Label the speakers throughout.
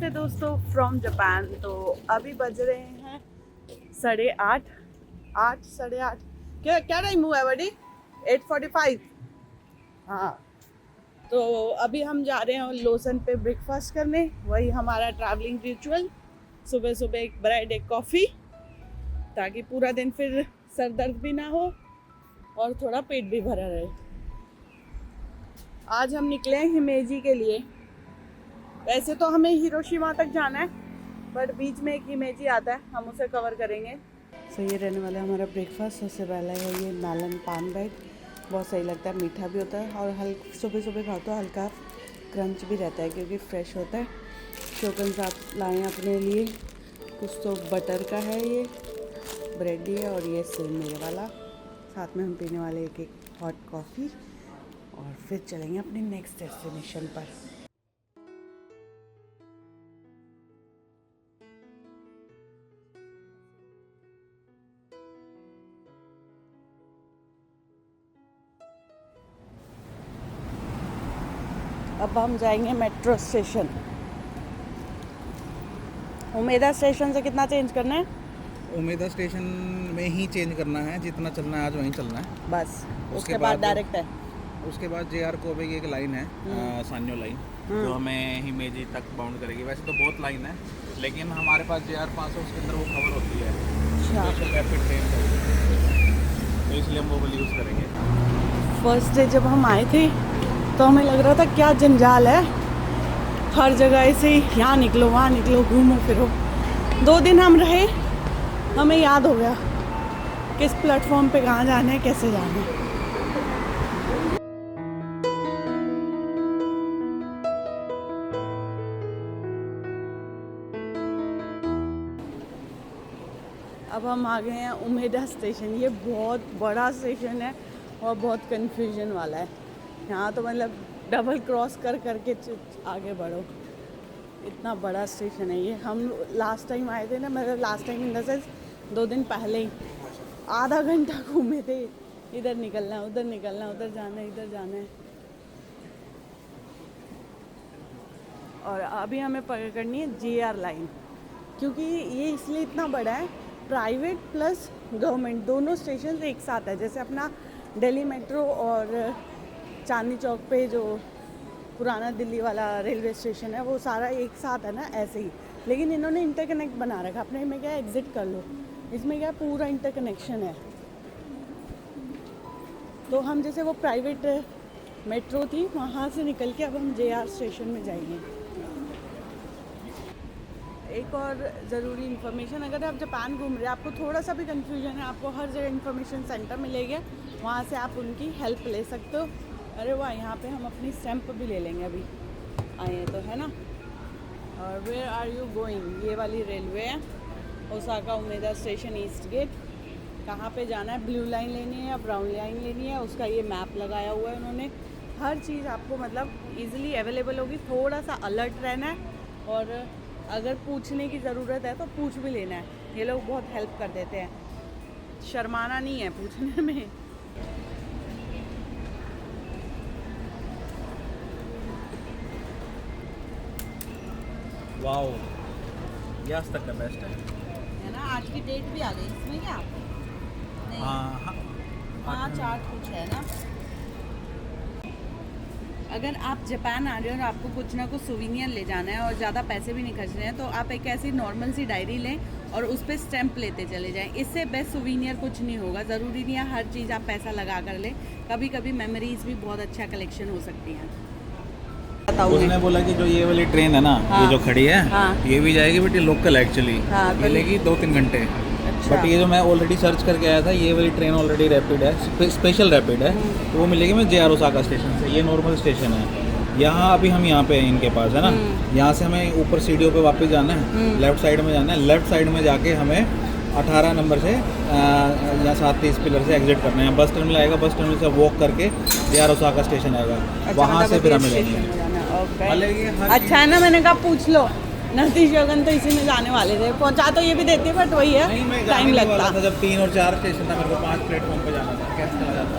Speaker 1: नमस्ते दोस्तों from Japan. तो अभी बज रहे हैं 8:30 8:30। क्या क्या टाइम हुआ है बड़ी? 8:45। हाँ, तो अभी हम जा रहे हैं लोसन पे ब्रेकफास्ट करने। वही हमारा ट्रैवलिंग रिचुअल, सुबह सुबह एक ब्रेड एक कॉफ़ी, ताकि पूरा दिन फिर सर दर्द भी ना हो और थोड़ा पेट भी भरा रहे। आज हम निकले हैं हिमेजी के लिए। वैसे तो हमें हिरोशिमा तक जाना है, बट बीच में एक हिमेजी आता है, हम उसे कवर करेंगे। सही ये रहने वाला है हमारा ब्रेकफास्ट। सबसे पहला है ये नालन पान ब्रेड, बहुत सही लगता है, मीठा भी होता है और हल्का सुबह सुबह खाओ तो हल्का क्रंच भी रहता है क्योंकि फ्रेश होता है। शोकन साहब लाए अपने लिए कुछ तो बटर का है, ये ब्रेड ही है और ये सेम मेरे वाला। साथ में हम पीने वाले एक हॉट कॉफ़ी और फिर चलेंगे अपने नेक्स्ट डेस्टिनेशन पर। अब हम जाएंगे मेट्रो स्टेशन। उमेदा स्टेशन से कितना चेंज करना है?
Speaker 2: उमेदा स्टेशन में ही चेंज करना है, जितना चलना है आज वहीं चलना है
Speaker 1: बस उसके बाद डायरेक्ट है।
Speaker 2: उसके बाद JR कोबे की एक लाइन है, सान्यो लाइन, जो हमें हिमेजी तक बाउंड करेगी। वैसे तो बहुत लाइन है, लेकिन हमारे पास JR 500 उसके अंदर वो कवर होती है, स्पेशल रैपिड ट्रेन, तो इसलिए हम वो वाली यूज़ करेंगे।
Speaker 1: फर्स्ट डे जब हम आए थे तो हमें लग रहा था क्या जंजाल है, हर जगह ऐसे ही यहाँ निकलो वहाँ निकलो, घूमो फिरो। 2 दिन हम रहे, हमें याद हो गया किस प्लेटफॉर्म पे कहाँ जाना है, कैसे जाना है। अब हम आ गए हैं उमेदा स्टेशन। ये बहुत बड़ा स्टेशन है और बहुत कन्फ्यूजन वाला है। यहाँ तो मतलब डबल क्रॉस कर करके आगे बढ़ो, इतना बड़ा स्टेशन है ये। हम लास्ट टाइम आए थे ना, मतलब last time in the sense 2 दिन पहले ही आधा घंटा घूमे थे। इधर निकलना है, उधर निकलना है, उधर जाना है, इधर जाना है। और अभी हमें पकड़नी है JR लाइन, क्योंकि ये इसलिए इतना बड़ा है, प्राइवेट प्लस गवर्नमेंट दोनों स्टेशन एक साथ है। जैसे अपना दिल्ली मेट्रो और चांदनी चौक पे जो पुराना दिल्ली वाला रेलवे स्टेशन है वो सारा एक साथ है ना, ऐसे ही। लेकिन इन्होंने इंटरकनेक्ट बना रखा। अपने में क्या एग्जिट कर लो, इसमें क्या पूरा इंटरकनेक्शन है। तो हम जैसे वो प्राइवेट मेट्रो थी वहाँ से निकल के अब हम JR स्टेशन में जाएंगे। एक और ज़रूरी इन्फॉर्मेशन, अगर आप जापान घूम रहे हैं, आपको थोड़ा सा भी कन्फ्यूजन है, आपको हर जगह इन्फॉर्मेशन सेंटर मिलेगा, वहाँ से आप उनकी हेल्प ले सकते हो। अरे वाह, यहाँ पे हम अपनी स्टैंप भी ले लेंगे, अभी आए हैं तो, है ना। और वेयर आर यू गोइंग, ये वाली रेलवे है, Osaka Umeda station east gate. कहाँ पे जाना है, ब्लू लाइन लेनी है या ब्राउन लाइन लेनी है, उसका ये मैप लगाया हुआ है उन्होंने। हर चीज़ आपको मतलब ईजिली अवेलेबल होगी। थोड़ा सा अलर्ट रहना है और अगर पूछने की ज़रूरत है तो पूछ भी लेना है। ये लोग बहुत हेल्प कर देते हैं, शर्माना नहीं है पूछने में।
Speaker 2: वाओ, ये आज तक का बेस्ट
Speaker 1: है ना। आज की डेट भी आ गई इसमें, क्या नहीं?
Speaker 2: हाँ,
Speaker 1: 5-8 कुछ है ना। अगर आप जापान आ रहे हो और आपको कुछ ना कुछ सुवीनियर ले जाना है और ज़्यादा पैसे भी नहीं खर्चने हैं, तो आप एक ऐसी नॉर्मल सी डायरी लें और उस पर स्टैंप लेते चले जाएं। इससे बेस्ट सुवीनियर कुछ नहीं होगा। ज़रूरी नहीं है हर चीज़ आप पैसा लगा कर लें, कभी कभी मेमोरीज भी बहुत अच्छा कलेक्शन हो सकती हैं।
Speaker 2: उसने बोला कि जो ये वाली ट्रेन है ना,
Speaker 1: हाँ,
Speaker 2: ये जो खड़ी है,
Speaker 1: हाँ,
Speaker 2: ये भी जाएगी, बट ये लोकल एक्चुअली,
Speaker 1: हाँ,
Speaker 2: ये लेगी 2-3 घंटे।
Speaker 1: अच्छा।
Speaker 2: बट ये जो मैं ऑलरेडी सर्च करके आया था, ये वाली ट्रेन ऑलरेडी रैपिड है, स्पेशल रैपिड है, तो वो मिलेगी मैं JR ओसाका स्टेशन से। ये नॉर्मल स्टेशन है। यहाँ अभी हम यहाँ पे हैं इनके पास, है ना। यहाँ से हमें ऊपर सीढ़ियों पे वापस जाना है, लेफ्ट साइड में जाना है। लेफ्ट साइड में जाके हमें 18 नंबर से या 730 पिलर से एग्जिट करना है। बस टर्मिनल आएगा, बस टर्मिनल से वॉक करके JR ओसाका स्टेशन आएगा।
Speaker 1: अच्छा,
Speaker 2: वहाँ से फिर हमें लेंगे।
Speaker 1: अच्छा है ना, मैंने कहा पूछ लो। नतीश योगन तो इसी में जाने वाले थे, पहुंचा तो ये भी देते, बट वही है टाइम लगता
Speaker 2: था। जब 3 और 4 स्टेशन था, मेरे को 5 प्लेटफॉर्म पे जाना था, कैसे चला जाता?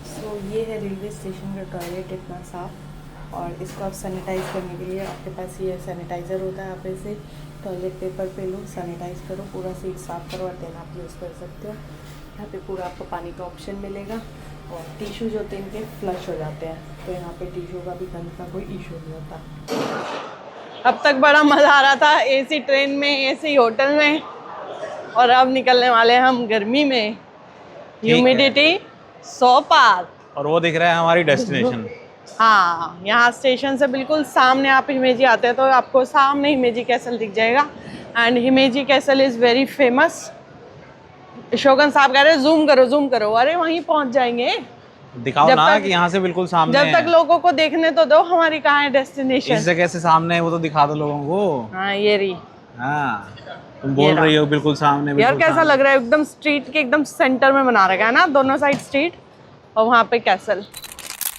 Speaker 1: सो ये है रेलवे स्टेशन का टॉयलेट, इतना साफ। और इसको आप सैनिटाइज करने के लिए आपके पास ये सैनिटाइज़र होता है, आप इसे टॉयलेट पेपर पे लो, सैनिटाइज करो, पूरा सीट साफ करो और देन आप यूज़ कर सकते हो। यहाँ पे पूरा आपको पानी का ऑप्शन मिलेगा और टिश्यू जो होते हैं इनके फ्लश हो जाते हैं, तो यहाँ पे टिश्यू का भी गंद का कोई इशू नहीं होता। अब तक बड़ा मज़ा आ रहा था एसी ट्रेन में, एसी होटल में, और अब निकलने वाले हैं हम गर्मी में, ह्यूमिडिटी 100 पार।
Speaker 2: और वो दिख रहा है हमारी डेस्टिनेशन।
Speaker 1: हाँ, यहाँ स्टेशन से बिल्कुल सामने आप हिमेजी आते हैं तो आपको सामने हिमेजी कैसल दिख जाएगा। And Himeji castle is very famous. Shogun साहब कह रहे हैं जूम करो। अरे वहीं पहुँच जाएंगे,
Speaker 2: दिखाओ ना कि यहाँ से बिल्कुल सामने
Speaker 1: जब तक लोगों को देखने तो दो हमारी कहाँ है डेस्टिनेशन।
Speaker 2: इस जगह से सामने है वो तो दिखा दो लोगों को।
Speaker 1: हाँ ये रही।
Speaker 2: हाँ तुम बोल रही हो बिल्कुल सामने,
Speaker 1: यार
Speaker 2: बिल्कुल
Speaker 1: कैसा
Speaker 2: सामने।
Speaker 1: लग रहा है, एकदम स्ट्रीट के एकदम सेंटर में बना रखा है ना, दोनों साइड स्ट्रीट और वहाँ पे कैसल।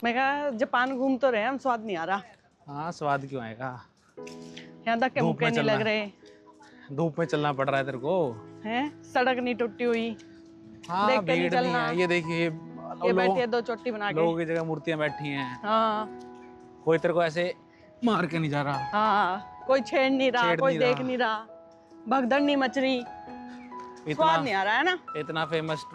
Speaker 1: मैं कहा जापान घूम तो रहे हैं हम, स्वाद नहीं आ रहा।
Speaker 2: हाँ स्वाद क्यों आएगा,
Speaker 1: यहाँ तक के
Speaker 2: धूप
Speaker 1: मुक्के
Speaker 2: में
Speaker 1: नहीं
Speaker 2: चलना
Speaker 1: लग रहे
Speaker 2: धूप में चलना पड़ रहा है तेरे को।
Speaker 1: हैं, सड़क नहीं टूटी हुई।
Speaker 2: हाँ
Speaker 1: देख के
Speaker 2: भीड़ नहीं
Speaker 1: निकलना।
Speaker 2: है, ये देखिए
Speaker 1: ये बैठी है 2 चोटी बना के।
Speaker 2: लोगों की जगह मूर्तियां बैठी हैं।
Speaker 1: हाँ
Speaker 2: कोई तेरे को ऐसे मार के नहीं जा रहा।
Speaker 1: हाँ, कोई छेड़ नहीं रहा,
Speaker 2: छेड़
Speaker 1: कोई
Speaker 2: नहीं
Speaker 1: देख
Speaker 2: रहा।
Speaker 1: नहीं रहा, भगदड़ नहीं मच रही, स्वाद नहीं आ रहा है ना।
Speaker 2: इतना फेमस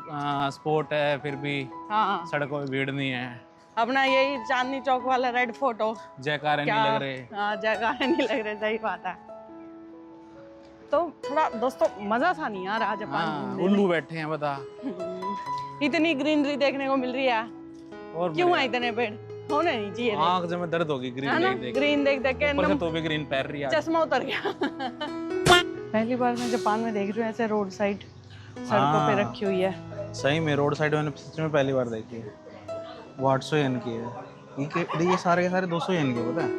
Speaker 2: स्पॉट है फिर भी
Speaker 1: हाँ,
Speaker 2: सड़कों पे भीड़ नहीं है।
Speaker 1: अपना यही चांदनी चौक वाला रेड फोटो,
Speaker 2: जयकारे नहीं लग रहे।
Speaker 1: हाँ जयकारे नहीं लग रहे, सही बात है। तो थोड़ा दोस्तों मजा सा नहीं आ रहा जापान
Speaker 2: हाँ,
Speaker 1: घूमने
Speaker 2: उल्लू बैठे हैं बता।
Speaker 1: में। इतनी ग्रीनरी देखने को मिल रही है,
Speaker 2: और
Speaker 1: क्यों है इतने पेड़, होने नहीं चाहिए थे।
Speaker 2: आँख जब में दर्द होगी ग्रीन
Speaker 1: है ना,
Speaker 2: देख देख।
Speaker 1: ग्रीन देख देख के
Speaker 2: ऊपर से
Speaker 1: एकदम
Speaker 2: तो भी ग्रीन पैर रही है।
Speaker 1: चश्मा उतर गया। पहली बार मैं जापान में देख रही हूँ ऐसे रोड साइड सड़कों पे रखी हुई है।
Speaker 2: सही में रोड साइड मैंने सच में पहली बार देखी है। वो 800 येन की है। ये सारे के सारे 200 येन के पता है।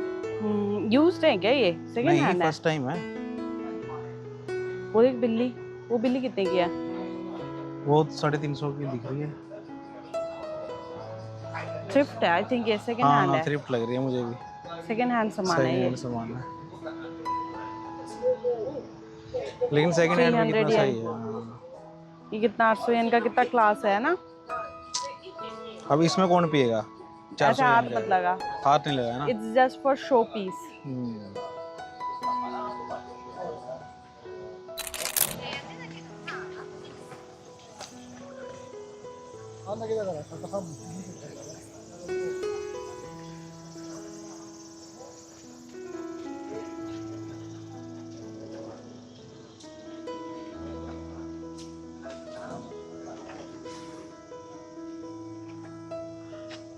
Speaker 1: यूज्ड है क्या ये, सेकंड
Speaker 2: नहीं
Speaker 1: हैंड है?
Speaker 2: फर्स्ट टाइम है।
Speaker 1: वो एक बिल्ली, वो बिल्ली कितने की है?
Speaker 2: वो 350 की दिख रही है।
Speaker 1: थ्रिफ्ट है आई थिंक, ये सेकंड
Speaker 2: हाँ
Speaker 1: हैंड
Speaker 2: हाँ
Speaker 1: है।
Speaker 2: थ्रिफ्ट लग रही है मुझे भी।
Speaker 1: सेकंड हैंड सामान है
Speaker 2: सेकंड
Speaker 1: ये।
Speaker 2: हैंड सामान है, लेकिन सेकंड हैंड में
Speaker 1: 300
Speaker 2: कितना सही
Speaker 1: येन।
Speaker 2: है। हाँ।
Speaker 1: ये कितना 800 येन का कितना क्लास है ना।
Speaker 2: अब इसमें कौन पिएगा? 400
Speaker 1: ऐसे हाथ
Speaker 2: येन
Speaker 1: मत
Speaker 2: का
Speaker 1: लगा,
Speaker 2: हाथ नहीं लगा ना।
Speaker 1: It's just for showpiece.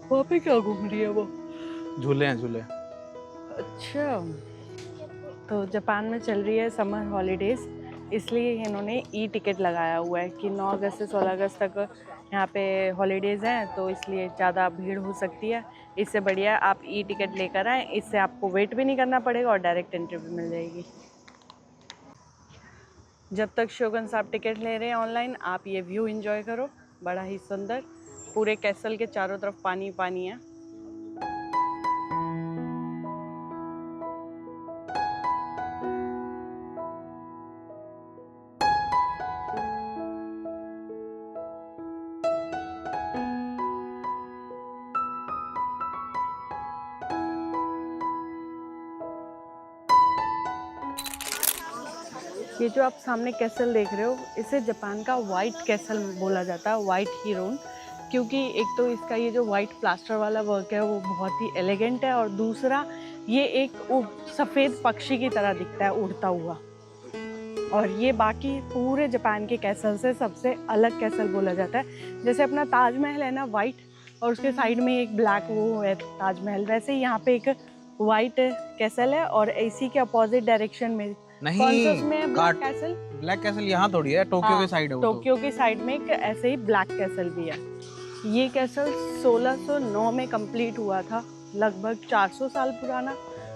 Speaker 1: वहाँ पे क्या घूम रही है वो?
Speaker 2: झूले हैं झूले।
Speaker 1: अच्छा, तो जापान में चल रही है समर हॉलीडेज़, इसलिए इन्होंने ई टिकट लगाया हुआ है कि 9 अगस्त से 16 अगस्त तक यहाँ पे हॉलीडेज़ हैं, तो इसलिए ज़्यादा भीड़ हो सकती है। इससे बढ़िया आप ई टिकट लेकर आएँ, इससे आपको वेट भी नहीं करना पड़ेगा और डायरेक्ट एंट्री भी मिल जाएगी। जब तक शोगन साहब टिकट ले रहे हैं ऑनलाइन, आप ये व्यू एंजॉय करो, बड़ा ही सुंदर। पूरे कैसल के चारों तरफ पानी पानी है। ये जो आप सामने कैसल देख रहे हो, इसे जापान का वाइट कैसल बोला जाता है, वाइट हीरोन, क्योंकि एक तो इसका ये जो वाइट प्लास्टर वाला वर्क है वो बहुत ही एलिगेंट है, और दूसरा ये एक सफ़ेद पक्षी की तरह दिखता है उड़ता हुआ। और ये बाकी पूरे जापान के कैसल से सबसे अलग कैसल बोला जाता है। जैसे अपना ताजमहल है ना वाइट, और उसके साइड में एक ब्लैक वो है ताजमहल, वैसे ही यहाँ पे एक वाइट कैसल है, और इसी के अपोजिट डायरेक्शन में
Speaker 2: नहीं,
Speaker 1: कौन सा उसमें है ब्लैक कैसल?
Speaker 2: ब्लैक कैसल यहाँ थोड़ी है, टोक्यो के साइड है वो तो।
Speaker 1: टोक्यो की साइड में एक ऐसे ही ब्लैक कैसल भी है। ये कैसल 1609 में कंप्लीट हुआ था, लगभग 400 साल पुराना,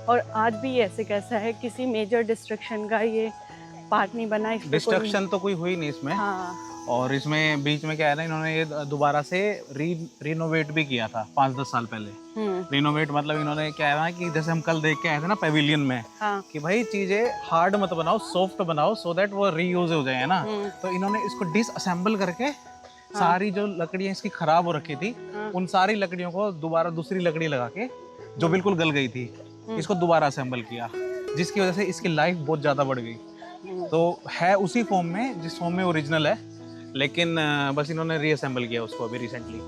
Speaker 1: और आज भी ऐसे कैसा है, किसी मेजर डिस्ट्रक्शन का ये पार्ट नहीं बना।
Speaker 2: डिस्ट्रक्शन तो कोई हुई नहीं इसमें।
Speaker 1: हाँ,
Speaker 2: और इसमें बीच में क्या है ना, इन्होंने ये दोबारा से रिनोवेट भी किया था 5-10 साल पहले। रिनोवेट मतलब इन्होंने क्या है ना कि जैसे हम कल देख के आए थे ना पेविलियन में,
Speaker 1: हाँ,
Speaker 2: कि भाई चीजें हार्ड मत बनाओ, सॉफ्ट बनाओ, सो दैट वो रीयूज हो जाए ना। तो इन्होंने इसको डिसअसेंबल करके सारी जो लकड़ियाँ इसकी खराब हो रखी थी, उन सारी लकड़ियों को दोबारा दूसरी लकड़ी लगा के जो बिल्कुल गल गई थी, इसको दोबारा असेंबल किया, जिसकी वजह से इसकी लाइफ बहुत ज़्यादा बढ़ गई। तो है उसी फॉर्म में जिस फॉर्म में ओरिजिनल है, लेकिन बस इन्होंने रीअसेंबल किया उसको अभी रिसेंटली,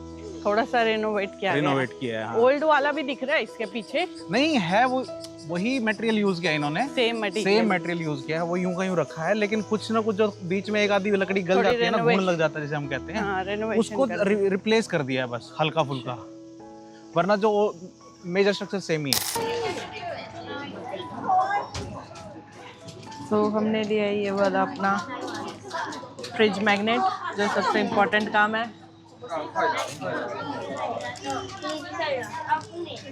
Speaker 1: थोड़ा सा रेनोवेट किया
Speaker 2: है। हाँ।
Speaker 1: ओल्ड वाला भी दिख रहा है इसके पीछे।
Speaker 2: नहीं है, वो वही मटेरियल यूज किया इन्होंने,
Speaker 1: सेम
Speaker 2: मटेरियल यूज किया है, वो यूं का यूं रखा है, लेकिन कुछ ना कुछ जो बीच में एक आधी लकड़ी गल जाती है ना, घुन लग जाता है जिसे हम कहते हैं,
Speaker 1: हाँ,
Speaker 2: उसको रिप्लेस कर दिया है बस हल्का फुल्का, वरना जो मेजर स्ट्रक्चर सेम ही है।
Speaker 1: तो हमने लिया ये वाला अपना फ्रिज मैग्नेट, जो सबसे इम्पोर्टेंट काम है।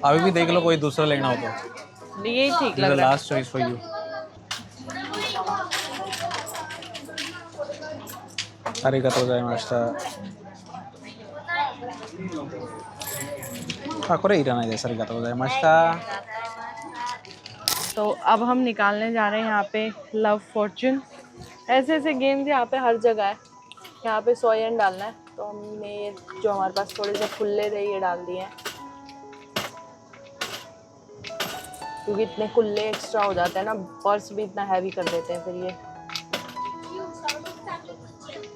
Speaker 2: अभी भी देख लो, कोई दूसरा लेना हो तो
Speaker 1: यही ठीक लग रहा है।
Speaker 2: Last choice for you. arigatou gozaimashita। हाँ,これいらないです。arigatou gozaimashita।
Speaker 1: तो अब हम निकालने जा रहे हैं यहाँ पे लव फॉर्च्यून। ऐसे ऐसे गेम्स यहाँ पे हर जगह है। यहाँ पे सोयन डालना है, तो हमने ये जो हमारे पास थोड़े से खुले थे ये डाल दिए हैं, क्योंकि इतने खुले एक्स्ट्रा हो जाते हैं ना, पर्स भी इतना हैवी कर देते हैं फिर ये।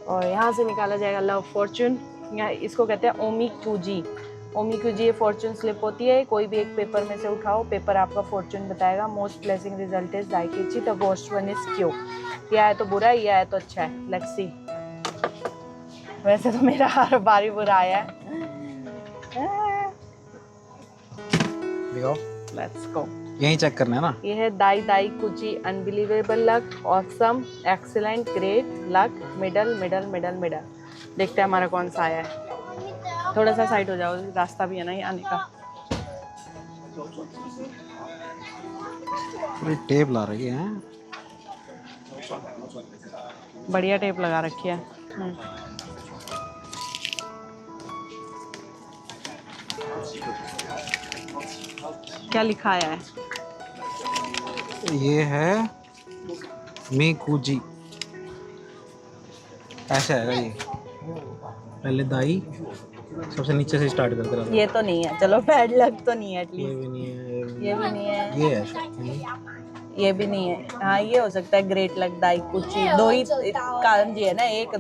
Speaker 1: और यहाँ से निकाला जाएगा लव फॉर्च्यून। यहाँ इसको कहते हैं ओमीकुजी। ओमीकुजी ये फॉर्च्यून स्लिप होती है। कोई भी एक पेपर में से उठाओ, पेपर आपका फॉर्च्यून बताएगा। Most blessing result is daikichi, the worst one is kyo. ये आया तो बुरा, ये आया तो अच्छा है। Let's see. वैसे तो मेरा हर बार ही बुरा आया है। Let's go.
Speaker 2: यही चेक करना है ना।
Speaker 1: ये है दाई दाई कुची, unbelievable luck, awesome, excellent, great, luck, middle middle middle middle. देखते हैं हमारा कौन सा आया है। थोड़ा सा साइड हो जाओ, रास्ता भी है ना ये आने का।
Speaker 2: पूरी टेप ला रही है,
Speaker 1: बढ़िया टेप लगा रखी है। क्या लिखा है?
Speaker 2: ये है मीकुजी, ऐसा है ये। पहले दाई सबसे नीचे से स्टार्ट करते रहते।
Speaker 1: ये तो नहीं है, चलो बैड लक तो नहीं है
Speaker 2: ये
Speaker 1: एटलीस्ट।
Speaker 2: भी नहीं है,
Speaker 1: ये भी नहीं है,
Speaker 2: ये है,
Speaker 1: ये भी नहीं है। हाँ, ये हो सकता है ग्रेट लक, दाई कुची। दो ही कांजी है ना, एक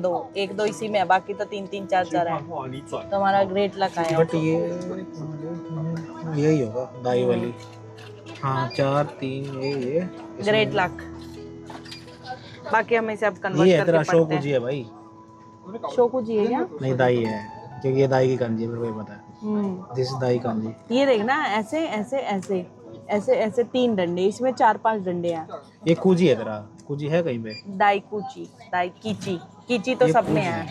Speaker 1: दो इसी में है, बाकी तो 3 3 4 4 है। तो हमारा ग्रेट लक आया।
Speaker 2: बट ये यही होगा दाई वाली। हाँ, 4 3 ये
Speaker 1: ग्रेट लक। बाकी हम इसे अब कन्वर्ट
Speaker 2: ये
Speaker 1: करके
Speaker 2: तेरा
Speaker 1: पढ़ते
Speaker 2: शोकुजी
Speaker 1: हैं।
Speaker 2: है भाई।
Speaker 1: शोकुजी है क्या?
Speaker 2: नहीं, दाई है, क्योंकि ये दाई की कांजी है, मेरे को ये पता है। दिस दाई कांजी।
Speaker 1: ये देखना, ऐसे ऐसे ऐसे ऐसे ऐसे 3 डंडे, इसमें 4 5 डंडे हैं।
Speaker 2: ये कुजी है तेरा, कुजी है कहीं पे?
Speaker 1: दाई कुची, दाई कीची, कीची तो सब में है।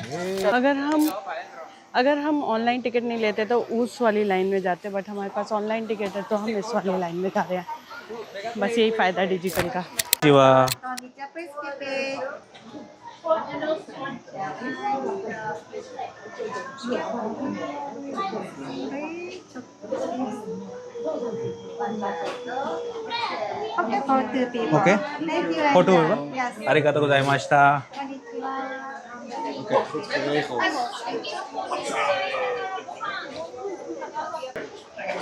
Speaker 1: अगर हम ऑनलाइन टिकट नहीं लेते तो उस वाली लाइन में जाते, बट हमारे पास ऑनलाइन टिकट है तो हम इस वाली लाइन में जा रहे हैं। बस यही फ़ायदा डिजिटल का।
Speaker 2: जीवा। Okay, photo arigatou gozaimashita।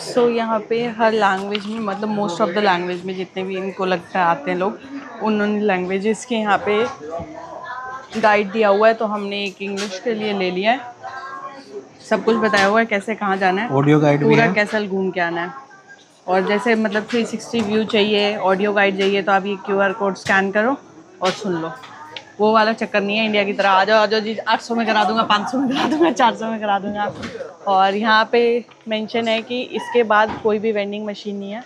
Speaker 1: सो यहाँ पे हर लैंग्वेज में, मतलब मोस्ट ऑफ द लैंग्वेज में जितने भी इनको लगता है आते हैं लोग, उन लैंग्वेजेस के यहाँ पे गाइड दिया हुआ है। तो हमने एक इंग्लिश के लिए ले लिया है। सब कुछ बताया हुआ है, कैसे कहाँ जाना है,
Speaker 2: ऑडियो गाइड भी
Speaker 1: पूरा
Speaker 2: है।
Speaker 1: कैसल घूम के आना है। और जैसे मतलब 360 व्यू चाहिए, ऑडियो गाइड चाहिए, तो आप ये QR कोड स्कैन करो और सुन लो। वो वाला चक्कर नहीं है इंडिया की तरह, आ जाओ जी 800 में करा दूंगा, 500 में करा दूंगा, 400 में करा दूंगा। और यहाँ पे मेंशन है कि इसके बाद कोई भी वेंडिंग मशीन नहीं है,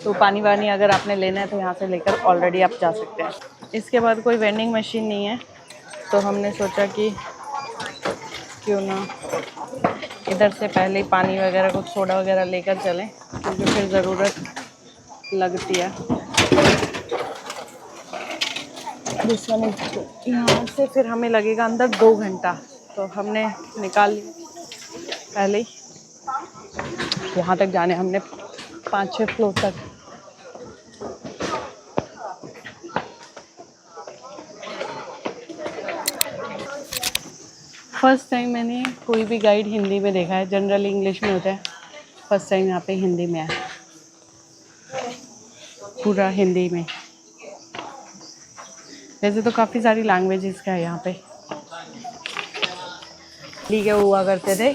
Speaker 1: तो पानी वानी अगर आपने लेना है तो यहाँ से लेकर ऑलरेडी आप जा सकते हैं। इसके बाद कोई वेंडिंग मशीन नहीं है, तो हमने सोचा कि क्यों ना इधर से पहले ही पानी वगैरह कुछ सोडा वगैरह लेकर चलें, क्योंकि फिर ज़रूरत लगती है। यहाँ से फिर हमें लगेगा अंदर 2 घंटा, तो हमने निकाल लिया पहले ही। यहाँ तक जाने हमने 5-6 फ्लोर तक। फर्स्ट टाइम मैंने कोई भी गाइड हिंदी में देखा है, जनरली इंग्लिश में होता है, फर्स्ट टाइम यहाँ पे हिंदी में है, पूरा हिंदी में। वैसे तो काफ़ी सारी लैंग्वेजेस का है यहाँ पे। ठीक है, हुआ करते थे,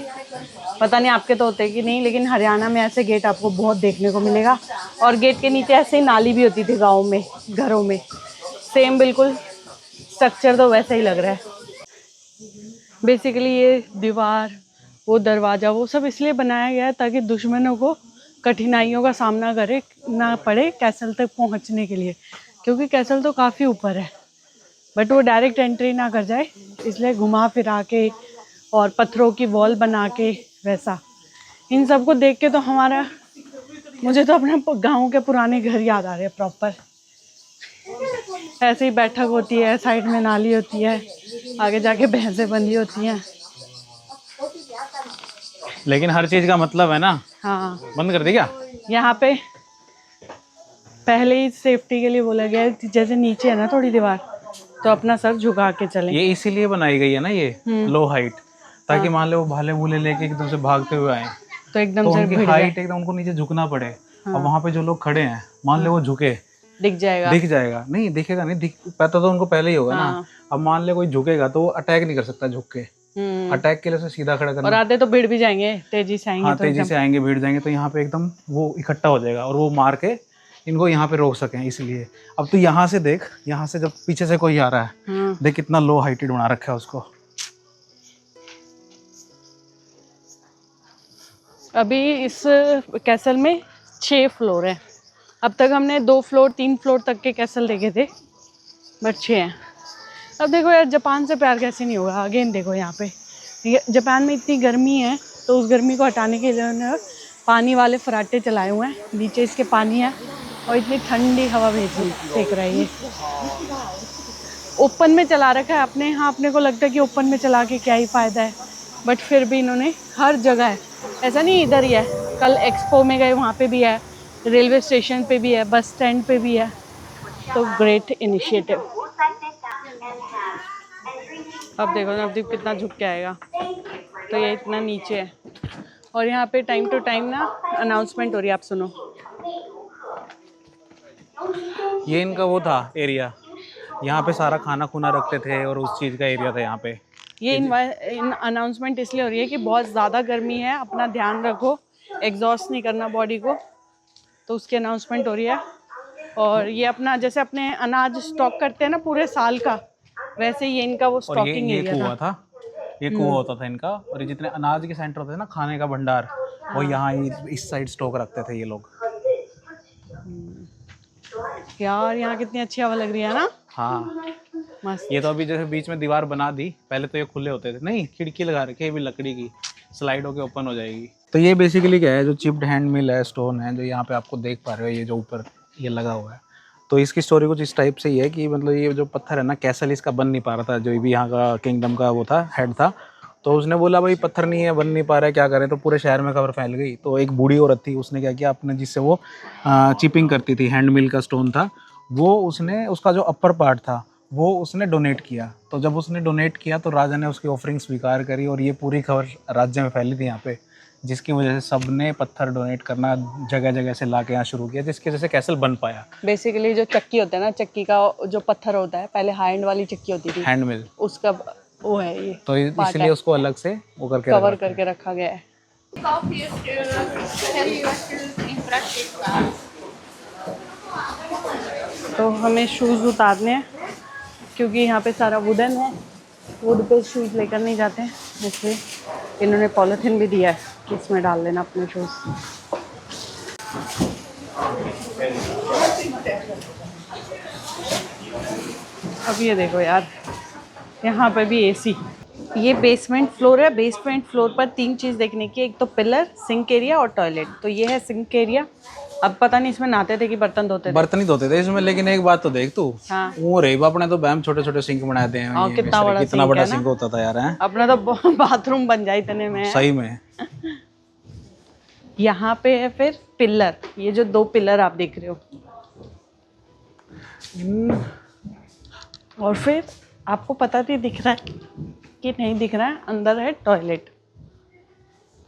Speaker 1: पता नहीं आपके तो होते कि नहीं, लेकिन हरियाणा में ऐसे गेट आपको बहुत देखने को मिलेगा। और गेट के नीचे ऐसे ही नाली भी होती थी गाँव में, घरों में, सेम बिल्कुल स्ट्रक्चर तो वैसा ही लग रहा है। बेसिकली ये दीवार, वो दरवाज़ा, वो सब इसलिए बनाया गया है ताकि दुश्मनों को कठिनाइयों का सामना करे ना पड़े कैसल तक पहुंचने के लिए, क्योंकि कैसल तो काफ़ी ऊपर है, बट वो डायरेक्ट एंट्री ना कर जाए, इसलिए घुमा फिरा के और पत्थरों की वॉल बना के वैसा। इन सब को देख के तो मुझे तो अपने गाँव के पुराने घर याद आ रहे हैं प्रॉपर। ऐसे ही बैठक होती है, साइड में नाली होती है, आगे जाके भैंसें बंधी होती हैं।
Speaker 2: लेकिन हर चीज़ का मतलब है ना।
Speaker 1: हाँ,
Speaker 2: बंद कर दी क्या? यहाँ
Speaker 1: पे पहले ही सेफ्टी के लिए बोला गया है, जैसे नीचे है ना थोड़ी दीवार, तो अपना सर झुका के चलें।
Speaker 2: ये इसीलिए बनाई गई है ना ये लो हाइट, ताकि मान लो वो भाले भूले लेके एकदम से भागते हुए आए
Speaker 1: तो एकदम से
Speaker 2: उनकी हाइट एकदम उनको नीचे झुकना पड़े। और वहाँ पे जो लोग खड़े हैं, मान लो वो झुके, दिख जाएगा नहीं, दिखेगा नहीं, पता तो उनको पहले ही होगा ना। अब मान ले कोई झुकेगा तो वो अटैक नहीं कर सकता झुक के, अटैक के लिए उसे सीधा खड़ा करना।
Speaker 1: और आधे तो भीड़ भी जाएंगे, तेजी से आएंगे।
Speaker 2: हाँ, तेजी से आएंगे, भीड़ जाएंगे, तो यहाँ पे एकदम वो इकट्ठा हो जाएगा और वो मार के इनको यहाँ पे रोक सकें, इसलिए। अब तो यहाँ से देख, यहाँ से जब पीछे से कोई आ रहा है, देख कितना लो हाइटेड बना रखा है उसको।
Speaker 1: अभी इस कैसल में 6 फ्लोर है। अब तक हमने 2 फ्लोर 3 फ्लोर तक के कैसल देखे थे, बट 6 हैं। अब देखो यार, जापान से प्यार कैसे नहीं होगा। अगेन देखो यहाँ पे जापान में इतनी गर्मी है, तो उस गर्मी को हटाने के लिए उन्होंने पानी वाले फराटे चलाए हुए हैं। नीचे इसके पानी है और इतनी ठंडी हवा फेंक रही है। ओपन में चला रखा है अपने यहाँ, अपने को लगता है कि ओपन में चला के क्या ही फ़ायदा है, बट फिर भी इन्होंने हर जगह है, ऐसा नहीं इधर ही है। कल एक्सपो में गए, वहाँ पे भी है, रेलवे स्टेशन पे भी है, बस स्टैंड पे भी है। तो ग्रेट इनिशिएटिव। अब देखो नवदीप कितना झुक के आएगा, तो ये इतना नीचे है। और यहाँ पे टाइम टू टाइम ना अनाउंसमेंट हो रही है, आप सुनो।
Speaker 2: ये इनका वो था एरिया, यहाँ पे सारा खाना खुना रखते थे और उस चीज़ का एरिया था यहाँ पे।
Speaker 1: ये अनाउंसमेंट इसलिए हो रही है कि बहुत ज़्यादा गर्मी है, अपना ध्यान रखो, एग्जॉस्ट नहीं करना बॉडी को, तो उसकी अनाउंसमेंट हो रही है। और ये अपना जैसे अपने अनाज स्टॉक करते हैं ना पूरे साल का, वैसे ही इनका वो स्टॉकिंग एरिया था।
Speaker 2: ये कुआं होता था इनका, और ये जितने अनाज के सेंटर होते थे ना, खाने का भंडार, वो यहाँ इस साइड स्टॉक रखते थे ये लोग।
Speaker 1: यार यहाँ कितनी अच्छी हवा लग रही है ना।
Speaker 2: हाँ
Speaker 1: मस्त।
Speaker 2: ये तो अभी जैसे बीच में दीवार बना दी, पहले तो ये खुले होते थे, नहीं खिड़की लगा रखी है भी लकड़ी की, स्लाइड होके ओपन हो जाएगी। तो ये बेसिकली क्या है, जो चिप्ड हैंड मिल है, स्टोन है, जो यहाँ पे आपको देख पा रहे हो, ये जो ऊपर ये लगा हुआ है, तो इसकी स्टोरी कुछ इस टाइप से ही है कि मतलब ये जो पत्थर है ना, कैसल इसका बन नहीं पा रहा था, जो भी यहाँ का किंगडम का वो था, हेड था, तो उसने बोला भाई पत्थर नहीं है, बन नहीं पा रहा है, क्या करें। तो पूरे शहर में खबर फैल गई। तो एक बूढ़ी औरत थी, उसने क्या किया, अपने जिससे वो चिपिंग करती थी, हैंड मिल का स्टोन था वो, उसने उसका जो अपर पार्ट था वो उसने डोनेट किया। तो जब उसने डोनेट किया तो राजा ने उसकी ऑफरिंग स्वीकार करी, और ये पूरी खबर राज्य में फैली थी यहाँ पे, जिसकी वजह से सबने पत्थर डोनेट करना जगह जगह से ला के यहाँ शुरू किया, जिसकी वजह से कैसल बन पाया।
Speaker 1: बेसिकली जो चक्की होता है ना, चक्की का जो पत्थर होता है, पहले हैंड वाली चक्की होती थी, हैंड मिल, उसका वो है ये, तो इसलिए उसको अलग से वो करके कवर करके रखा गया है। तो हमें शूज़ उतारने हैं, क्योंकि यहाँ पे सारा वुडन है, वुड पे शूज़ लेकर नहीं जाते हैं, इसलिए इन्होंने पॉलीथीन भी दिया है कि इसमें डाल लेना अपने शूज़। अब ये देखो यार, यहाँ पे भी एसी। ये बेसमेंट फ्लोर है। बेसमेंट फ्लोर पर 3 चीज़ देखने की, एक तो पिलर, सिंक एरिया और टॉयलेट। तो ये है सिंक एरिया। अब पता नहीं इसमें नहाते थे कि बर्तन धोते थे।
Speaker 2: बर्तन ही धोते थे इसमें, लेकिन एक बात तो देख तू,
Speaker 1: हाँ,
Speaker 2: वो रही अपने तो बैम छोटे छोटे सिंक बनाते हैं।
Speaker 1: हाँ, कितना बड़ा
Speaker 2: सिंक होता था यार, है
Speaker 1: अपना तो बाथरूम बन जाए इतने में,
Speaker 2: सही में।
Speaker 1: यहाँ पे है फिर पिलर, ये जो 2 पिलर आप देख रहे हो, और फिर आपको पता नहीं दिख रहा है कि नहीं दिख रहा है, अंदर है टॉयलेट,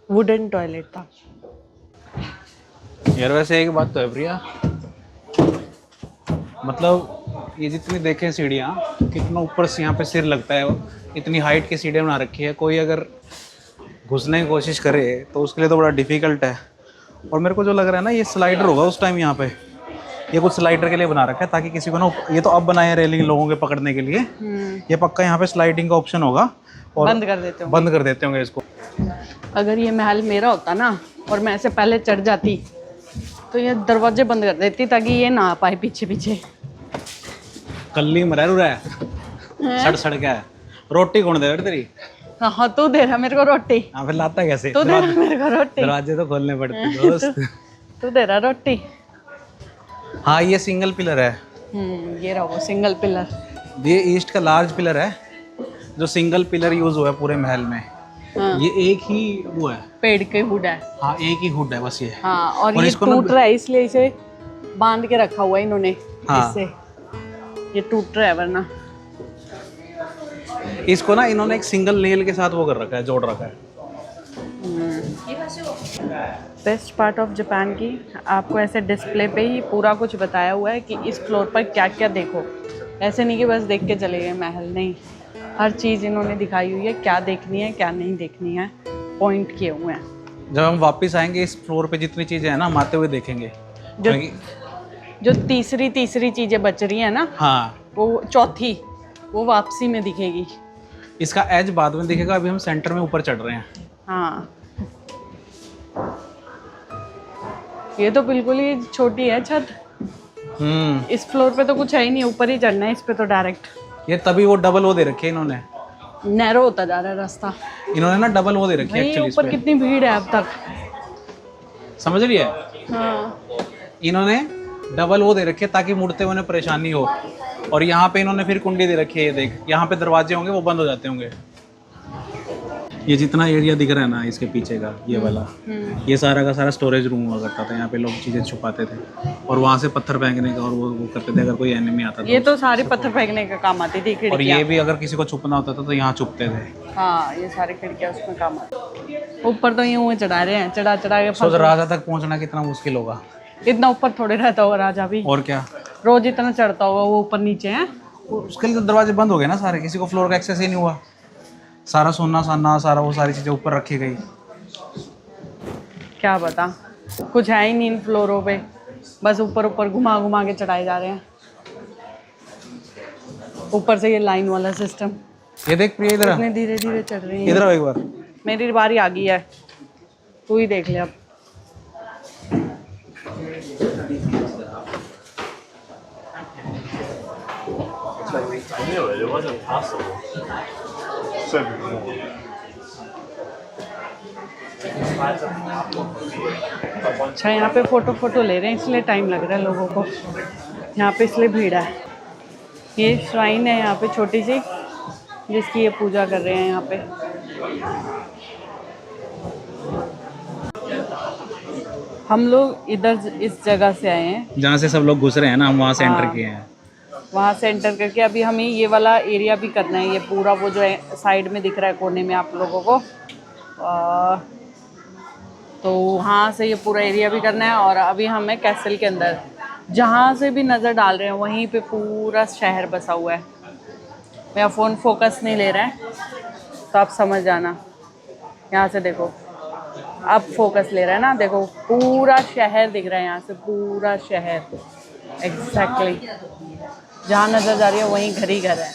Speaker 1: वुडन टॉयलेट था।
Speaker 2: यार वैसे एक बात तो है प्रिया, मतलब ये जितनी देखें सीढ़ियाँ, कितना ऊपर से यहाँ पे सिर लगता है, इतनी हाइट की सीढ़ियाँ बना रखी है, कोई अगर घुसने की कोशिश करे तो उसके लिए तो बड़ा डिफिकल्ट है। और मेरे को जो लग रहा है ना, ये स्लाइडर होगा उस टाइम यहाँ पे, ये कुछ स्लाइडर के लिए बना रखा है ताकि किसी को ना, ये तो अब बनाए हैं रेलिंग लोगों के पकड़ने के लिए, ये पक्का यहाँ पे स्लाइडिंग का ऑप्शन होगा और
Speaker 1: बंद कर देते
Speaker 2: होंगे इसको।
Speaker 1: अगर ये महल मेरा होता ना और मैं ऐसे पहले चढ़ जाती तो ये दरवाजे बंद कर देती ताकि ये ना आ पाए पीछे पीछे।
Speaker 2: कल्ली मरा है सड़ गया है। रोटी कौन दे तेरी?
Speaker 1: हाँ तू दे रहा मेरे को रोटी।
Speaker 2: हाँ फिर लाता कैसे?
Speaker 1: तू दे रहा मेरे को रोटी।
Speaker 2: दरवाजे तो खोलने पड़ते दोस्त।
Speaker 1: तू दे रहा रोटी।
Speaker 2: हाँ ये सिंगल पिलर है।
Speaker 1: ये रहा वो सिंगल पिलर।
Speaker 2: ये ईस्ट का लार्ज पिलर है जो सिंगल पिलर यूज हुआ है पूरे महल में।
Speaker 1: हाँ।
Speaker 2: ये एक ही वो है,
Speaker 1: पेड़ के हुड है।
Speaker 2: हाँ एक ही हुड है बस ये।
Speaker 1: हाँ और ये टूट रहा है इसलिए इसे बांध के रखा हुआ है इन्होंने।
Speaker 2: हाँ।
Speaker 1: इससे ये टूट रहा है वरना।
Speaker 2: इसको ना इन्होंने एक सिंगल नेल के साथ वो कर रखा है, जोड़ रखा है।
Speaker 1: बेस्ट पार्ट ऑफ जापान की आपको ऐसे डिस्प्ले पे ही पूरा कुछ बताया हुआ है कि इस फ्लोर पर क्या क्या देखो। ऐसे नहीं कि बस देख के चले गए महल, नहीं, हर चीज़ इन्होंने दिखाई हुई है, क्या देखनी है क्या नहीं देखनी है, पॉइंट किए हुए हैं।
Speaker 2: जब हम वापस आएंगे इस फ्लोर पे जितनी चीज़ें हैं ना, हम आते हुए देखेंगे।
Speaker 1: जो तीसरी चीज़ें बच रही हैं ना,
Speaker 2: हाँ
Speaker 1: वो चौथी वो वापसी में दिखेगी।
Speaker 2: इसका एज बाद में दिखेगा, अभी हम सेंटर में ऊपर चढ़ रहे हैं।
Speaker 1: हाँ ये तो बिल्कुल ही छोटी है छत। इस फ्लोर पे तो कुछ है ही नहीं, ऊपर ही चढ़ना है इस पे तो डायरेक्ट।
Speaker 2: ये तभी वो डबल वो दे रखे है इन्होंने,
Speaker 1: नैरो होता जा रहा है रास्ता।
Speaker 2: इन्होंने ना डबल वो दे रखी है एक्चुअली।
Speaker 1: ऊपर कितनी भीड़ है अब तक,
Speaker 2: समझ रही है?
Speaker 1: हाँ।
Speaker 2: इन्होंने डबल वो दे रखे है ताकि मुड़ते हुए परेशानी हो। और यहाँ पे इन्होंने फिर कुंडी दे रखी है, ये देख, यहाँ पे दरवाजे होंगे वो बंद हो जाते होंगे। ये जितना एरिया दिख रहा है ना इसके पीछे का, ये वाला, ये सारा का सारा स्टोरेज रूम हुआ करता था। यहाँ पे लोग चीज़ें छुपाते थे और वहाँ से पत्थर फेंकने का और वो करते थे अगर कोई एनिमी आता था।
Speaker 1: ये तो सारे पत्थर फेंकने का काम आती थी खिड़कियाँ।
Speaker 2: और ये भी अगर किसी को छुपना होता था तो यहाँ छुपते थे।
Speaker 1: हाँ ये सारी खिड़कियाँ उसमें काम आती। ऊपर तो यूँ चढ़ा रहे हैं, चढ़ा के
Speaker 2: सोच राजा तक पहुँचना कितना मुश्किल होगा।
Speaker 1: इतना ऊपर थोड़े रहता होगा राजा भी।
Speaker 2: और क्या,
Speaker 1: रोज इतना चढ़ता होगा वो ऊपर नीचे है।
Speaker 2: उसके लिए तो दरवाजे बंद हो गए ना सारे, किसी को फ्लोर का एक्सेस ही नहीं हुआ। सारा सोना सारा वो सारी चीज़ें ऊपर रखी गई।
Speaker 1: क्या बता, कुछ है ही नहीं इन फ्लोरों पे, बस ऊपर घुमा के चढ़ाए जा रहे हैं। ऊपर से ये लाइन वाला सिस्टम।
Speaker 2: ये देख प्रिया इधर,
Speaker 1: इतने धीरे चढ़ रही है।
Speaker 2: इधर आओ एक बार।
Speaker 1: मेरी बारी आ गई है, तू ही देख ले अब। अच्छा यहाँ पे फोटो ले रहे हैं इसलिए टाइम लग रहा है लोगों को, यहाँ पे इसलिए भीड़ है। ये श्राइन है यहाँ पे छोटी सी, जिसकी ये पूजा कर रहे हैं यहाँ पे। हम लोग इधर इस जगह से आए हैं
Speaker 2: जहाँ से सब लोग घुस रहे हैं ना, हम वहाँ से एंटर किए हैं।
Speaker 1: वहाँ से एंटर करके अभी हमें ये वाला एरिया भी करना है। ये पूरा वो जो है साइड में दिख रहा है कोने में आप लोगों को, तो वहाँ से ये पूरा एरिया भी करना है। और अभी हमें कैसल के अंदर जहाँ से भी नज़र डाल रहे हैं वहीं पे पूरा शहर बसा हुआ है। मेरा फ़ोन फोकस नहीं ले रहा है तो आप समझ जाना। यहाँ से देखो, अब फोकस ले रहा है ना, देखो पूरा शहर दिख रहा है यहाँ से, पूरा शहर एग्जैक्टली जहाँ नज़र जा रही है वहीं घर ही घर है।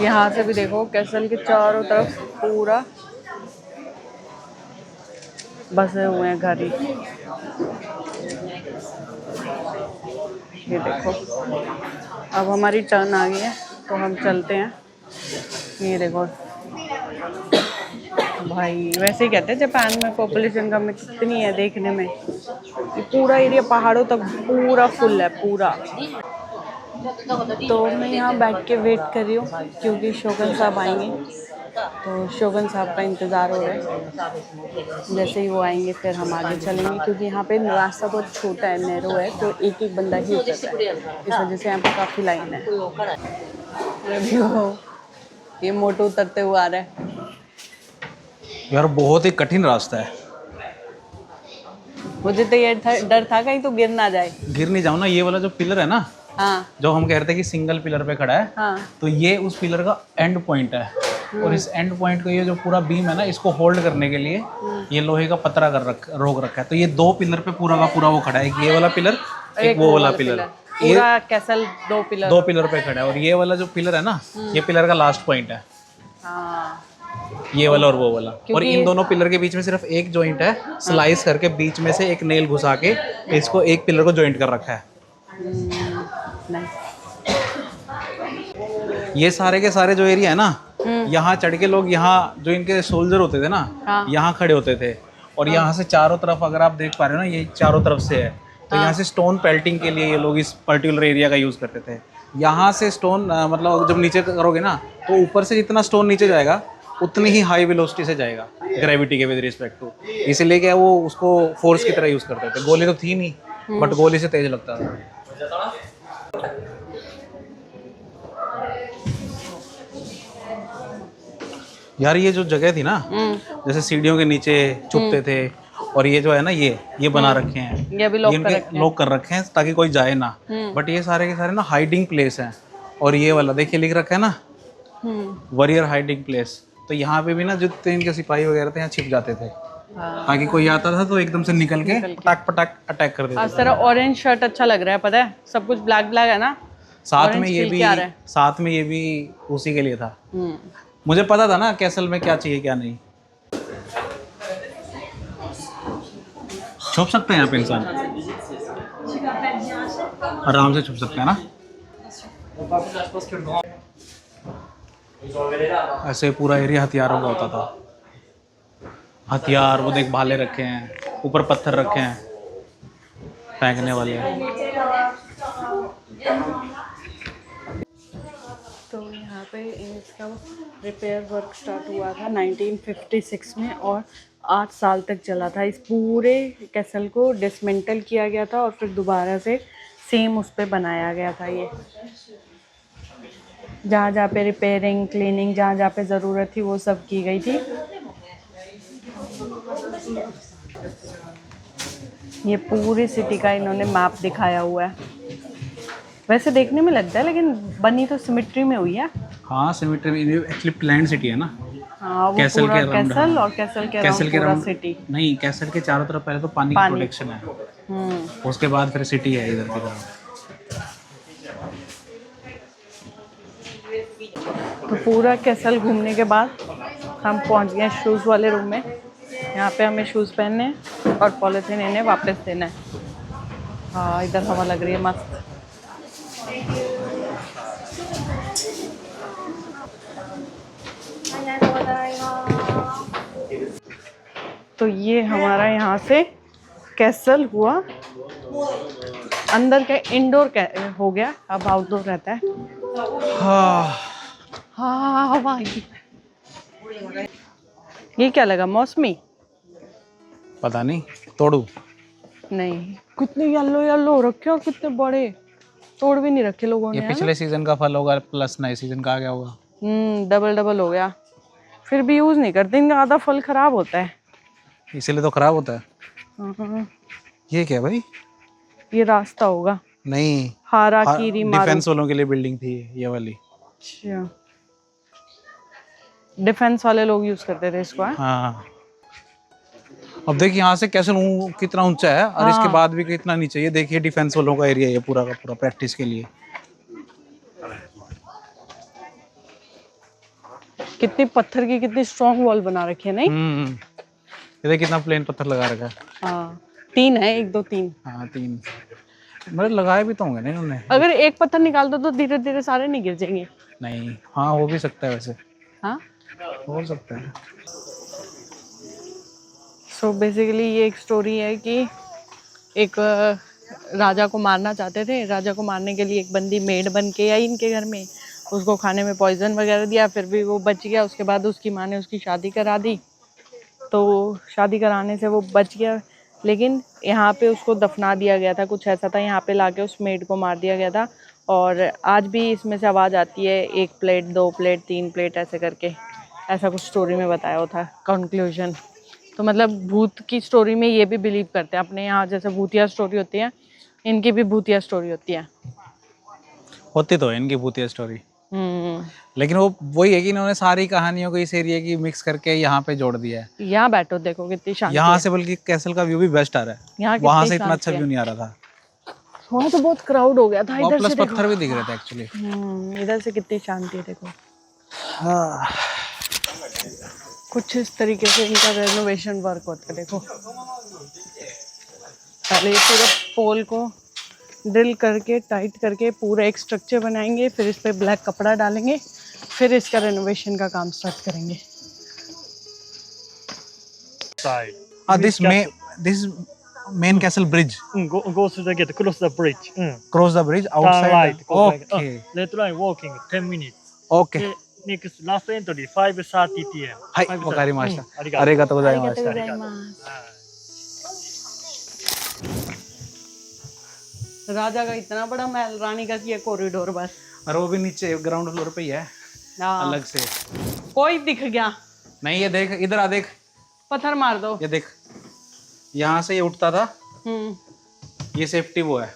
Speaker 1: यहाँ से भी देखो कैसल के चारों तरफ पूरा बसे हुए हैं घर ही। ये देखो अब हमारी टर्न आ गई है तो हम चलते हैं। ये देखो भाई, वैसे ही कहते हैं जापान में पॉपुलेशन कम कितनी है देखने में। ये पूरा एरिया पहाड़ों तक पूरा फुल है पूरा। तो मैं यहाँ बैठ के वेट कर रही हूँ क्योंकि शोगन साहब आएंगे, तो शोगन साहब का इंतज़ार हो रहा है। जैसे ही वो आएंगे फिर हम आगे चलेंगे, क्योंकि यहाँ पे रास्ता बहुत छोटा है, नैरो है, तो एक बंदा ही उतरता है, इस वजह से यहाँ पे काफ़ी लाइन है। ये मोटू उतरते हुए आ रहा है।
Speaker 2: यार बहुत ही कठिन रास्ता है।
Speaker 1: मुझे तो ये डर था कहीं तो गिर ना जाए।
Speaker 2: गिर नहीं जाऊँ ना। ये वाला जो पिलर है ना,
Speaker 1: हाँ
Speaker 2: जो हम कह रहे थे कि सिंगल पिलर पे खड़ा है,
Speaker 1: हाँ।
Speaker 2: तो ये उस पिलर का एंड पॉइंट है। और इस एंड पॉइंट को, ये जो पूरा बीम है ना, इसको होल्ड करने के लिए ये लोहे का पतरा रोक रखा है। तो ये 2 पिलर पे पूरा का पूरा वो खड़ा है। एक ये वाला पिलर, एक वो वाला पिलर।
Speaker 1: पूरा कैसल 2 पिलर,
Speaker 2: 2 पिलर पे खड़ा है। और ये वाला जो पिलर है ना, ये पिलर का लास्ट पॉइंट है।
Speaker 1: हाँ।
Speaker 2: ये वाला और वो वाला। और इन दोनों पिलर के बीच में सिर्फ एक जॉइंट है, स्लाइस करके बीच में से एक नेल घुसा के इसको एक पिलर को जॉइंट कर रखा है। ये सारे के सारे जो एरिया है ना, यहाँ चढ़ के लोग, यहाँ जो इनके सोल्जर होते थे ना, यहाँ खड़े होते थे। और यहाँ से चारों तरफ अगर आप देख पा रहे हो ना, ये चारों तरफ से है, तो यहाँ से स्टोन पेल्टिंग के लिए ये लोग इस पर्टिकुलर एरिया का यूज़ करते थे। यहाँ से स्टोन मतलब जब नीचे करोगे ना, तो ऊपर से जितना स्टोन नीचे जाएगा उतनी ही हाई वेलोसिटी से जाएगा, ग्रेविटी के विद रिस्पेक्ट टू। इसीलिए क्या वो उसको फोर्स की तरह यूज़ करते थे। गोली तो थी नहीं, बट गोली से तेज लगता था। यार ये जो जगह थी ना, जैसे सीढ़ियों के नीचे छुपते थे, और ये जो है ना, ये बना रखे हैं,
Speaker 1: ये भी
Speaker 2: लॉक कर रखे हैं ताकि कोई जाए ना। बट ये सारे के सारे ना हाइडिंग प्लेस हैं। और ये वाला देखिए लिख रखा है ना, वॉरियर हाइडिंग प्लेस। तो यहाँ पे भी ना जितने इनके सिपाही वगैरह थे, यहाँ छिप जाते थे, ताकि कोई आता था तो एकदम से निकल के पटाक पटाक अटैक कर देते थे।
Speaker 1: तेरा ऑरेंज शर्ट अच्छा लग रहा है, पता है सब कुछ ब्लैक ब्लैक है ना,
Speaker 2: साथ में ये भी उसी के लिए था। मुझे पता था ना कैसल में क्या चाहिए क्या नहीं। छुप सकते हैं यहाँ पे इंसान, आराम से छुप सकते हैं ना। ऐसे पूरा एरिया हथियारों का होता था। हथियार वो देख, भाले रखे हैं, ऊपर पत्थर रखे हैं फेंकने वाले। तो यहाँ पे इसका रिपेयर वर्क स्टार्ट हुआ था 1956 में, और 8 साल तक चला था। इस पूरे कैसल को डिसमेंटल किया गया था और फिर दोबारा से सेम उस पर बनाया गया था। ये जहाँ जहाँ पे रिपेयरिंग, क्लीनिंग, जहाँ जहाँ पे ज़रूरत थी वो सब की गई थी। ये पूरी सिटी का इन्होंने मैप दिखाया हुआ है। वैसे देखने में लगता है, लेकिन बनी तो सिमेट्री में हुई है। हाँ, सिमेट्री में। एक्चुअली प्लान सिटी है ना। हाँ, वो कैसल पूरा कैसल और कैसल के पूरा सिटी नहीं, कैसल के चारों तरफ पहले तो पानी की प्रोटेक्शन है, उसके बाद फिर सिटी है इधर की तरफ। तो पूरा कैसल घूमने के बाद हम पहुंच गए शूज़ वाले रूम में। यहाँ पे हमें शूज़ पहनने हैं और पॉलिथीन इन्हें वापस देना है। हाँ, इधर हवा लग रही है मस्त। तो ये हमारा यहाँ से कैसल हुआ, अंदर का इंडोर हो गया, अब आउटडोर रहता है। हाँ हाँ, हवा ये क्या लगा, मौसमी? पता नहीं, तोड़ू नहीं। कितने येलो येलो रखे और कितने बड़े, तोड़ भी नहीं रखे लोगों ने। ये पिछले सीजन का फल होगा प्लस नए सीजन का आ गया होगा। डबल हो गया। फिर भी यूज नहीं करते, इनका आधा फल खराब होता है, इसीलिए तो खराब होता है। ये क्या भाई? ये रास्ता होगा। नहीं, हाराकीरी मारू डिफेंस वालों के लिए बिल्डिंग थी ये वाली। अच्छा, डिफेंस वाले लोग यूज करते थे इसको। हाँ, अब देखिए यहाँ से कैसे कितना ऊंचा है और इसके बाद भी कितना नीचे। ये देखिए डिफेंस वालों का एरिया, ये पूरा का पूरा प्रैक्टिस के लिए। कितनी पत्थर की, कितनी स्ट्रॉन्ग वॉल बना रखी है। नहीं, ये देखिए कितना प्लेन पत्थर लगा रखा है। हाँ, 3 है, 1 2 3। हाँ 3, मतलब लगाए भी तो होंगे ना इन्होंने। अगर एक पत्थर निकाल दो तो धीरे धीरे सारे नहीं गिर जाएंगे। नहीं, हाँ हो भी सकता है वैसे। हाँ हो सकता है। सो बेसिकली ये एक स्टोरी है कि एक राजा को मारना चाहते थे। राजा को मारने के लिए एक बंदी मेड बन के आई इनके घर में, उसको खाने में पॉइजन वगैरह दिया, फिर भी वो बच गया। उसके बाद उसकी माँ ने उसकी शादी करा दी, तो शादी कराने से वो बच गया, लेकिन यहाँ पे उसको दफना दिया गया था, कुछ ऐसा था। यहाँ पे लाके उस मेड को मार दिया गया था
Speaker 1: और आज भी इसमें से आवाज़ आती है 1 प्लेट 2 प्लेट 3 प्लेट ऐसे करके, ऐसा कुछ स्टोरी में बताया होता है कंक्लूजन। तो मतलब भूत की स्टोरी में ये भी बिलीव करते हैं, अपने यहाँ जैसे भूतिया स्टोरी होती है, इनकी भी भूतिया स्टोरी होती है।
Speaker 2: होती तो है इनकी भूतिया स्टोरी, लेकिन वो वही है कि इन्होंने सारी कहानियों को इस एरिया की मिक्स करके यहाँ पे जोड़ दिया है।
Speaker 1: यहाँ बैठो, देखो कितनी शांति
Speaker 2: यहाँ
Speaker 1: है।
Speaker 2: से बल्कि कैसल का व्यू भी बेस्ट आ रहा है, वहाँ से इतना अच्छा व्यू नहीं आ रहा था।
Speaker 1: वहाँ तो बहुत क्राउड हो गया था, इधर
Speaker 2: प्लस
Speaker 1: से
Speaker 2: पत्थर भी दिख रहे थे एक्चुअली।
Speaker 1: इधर से कितनी शांति है देखो।
Speaker 2: हाँ।
Speaker 1: कुछ इस तरीके से इनका रेनोवेशन वर्क होता है। देखो पहले ये पूरा पोल को ड्रिल करके टाइट करके पूरा एक स्ट्रक्चर बनाएंगे, फिर इस पे ब्लैक कपड़ा डालेंगे, फिर इसका रेनोवेशन का काम स्टार्ट करेंगे।
Speaker 2: This main castle bridge.
Speaker 3: Go through the gate, cross the bridge.
Speaker 2: Cross the bridge
Speaker 3: Turn
Speaker 2: outside.
Speaker 3: right. Go back.
Speaker 2: Okay.
Speaker 3: Red line walking 10 minutes.
Speaker 2: Okay.
Speaker 3: Next last entry 5:30 p.m.
Speaker 2: はい、わかりました。ありがとうございました。
Speaker 1: राजा का इतना बड़ा महल, रानी का किया corridor बस।
Speaker 2: और वो भी नीचे ग्राउंड फ्लोर पे ही है अलग से।
Speaker 1: कोई दिख गया
Speaker 2: नहीं, ये देख, इधर आ देख,
Speaker 1: पत्थर मार दो।
Speaker 2: ये देख, यहाँ से ये उठता था, ये सेफ्टी वो है।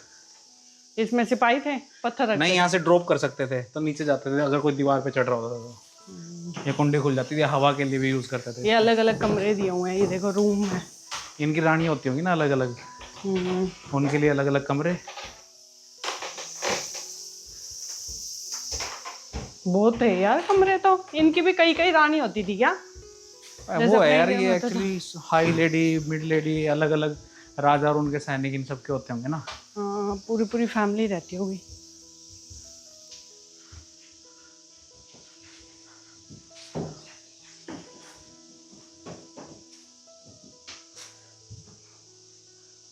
Speaker 1: इसमें सिपाही थे, पत्थर रखते
Speaker 2: नहीं, यहाँ से ड्रॉप कर सकते थे तो नीचे जाते थे अगर कोई दीवार पे चढ़ रहा होता था तो। ये कुंडी खुल जाती थी, हवा के लिए भी यूज करते थे।
Speaker 1: ये अलग अलग कमरे दिए हुए हैं, ये देखो रूम है।
Speaker 2: इनकी रानी होती होगी ना अलग अलग, उनके लिए अलग अलग कमरे।
Speaker 1: बहुत है यार कमरे तो। इनकी भी कई कई रानी होती थी क्या?
Speaker 2: वो है यार, ये actually high lady, mid lady, अलग अलग राजा और उनके सैनिक इन सबके होते होंगे ना।
Speaker 1: हाँ, पूरी पूरी फैमिली रहती होगी।